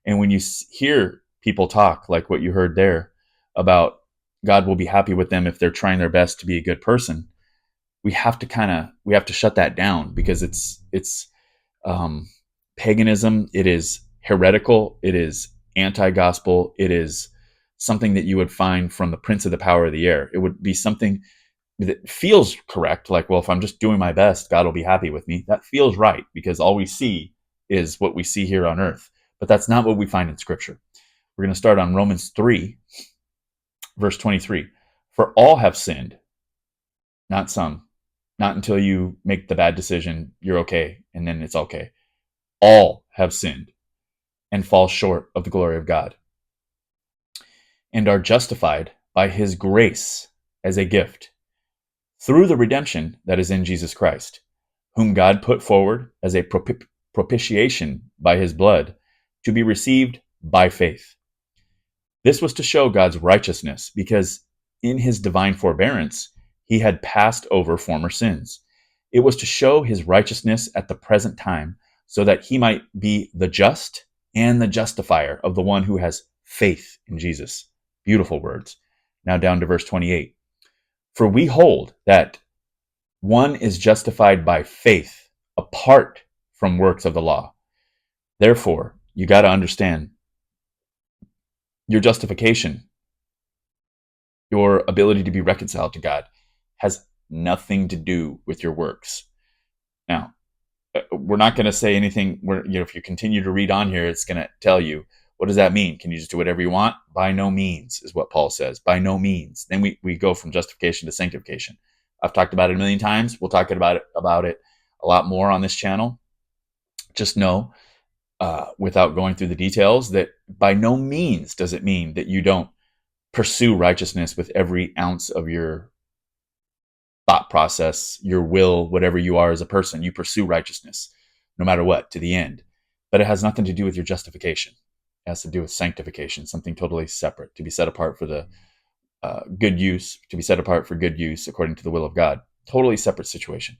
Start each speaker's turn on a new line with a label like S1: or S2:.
S1: And when you hear people talk like what you heard there about God will be happy with them if they're trying their best to be a good person, we have to shut that down, because it's um, paganism. It is heretical. It is anti-gospel. It is something that you would find from the prince of the power of the air. It would be something that feels correct. Like, well, if I'm just doing my best, God will be happy with me. That feels right, because all we see is what we see here on earth. But that's not what we find in Scripture. We're going to start on Romans 3, verse 23. For all have sinned, not some. Not until you make the bad decision, you're okay, and then it's okay. All have sinned and fall short of the glory of God, and are justified by his grace as a gift through the redemption that is in Jesus Christ, whom God put forward as a propitiation by his blood to be received by faith. This was to show God's righteousness, because in his divine forbearance, he had passed over former sins. It was to show his righteousness at the present time, so that he might be the just and the justifier of the one who has faith in Jesus. Beautiful words. Now down to verse 28. For we hold that one is justified by faith apart from works of the law. Therefore, you got to understand, your justification, your ability to be reconciled to God, has nothing to do with your works. Now, we're not going to say anything. If you continue to read on here, it's going to tell you, what does that mean? Can you just do whatever you want? By no means, is what Paul says. By no means. Then we go from justification to sanctification. I've talked about it a million times. We'll talk about it a lot more on this channel. Just know, without going through the details, that by no means does it mean that you don't pursue righteousness with every ounce of your thought process, your will, whatever you are as a person. You pursue righteousness no matter what, to the end. But it has nothing to do with your justification. It has to do with sanctification, something totally separate, to be set apart for the good use, to be set apart for good use according to the will of God. Totally separate situation.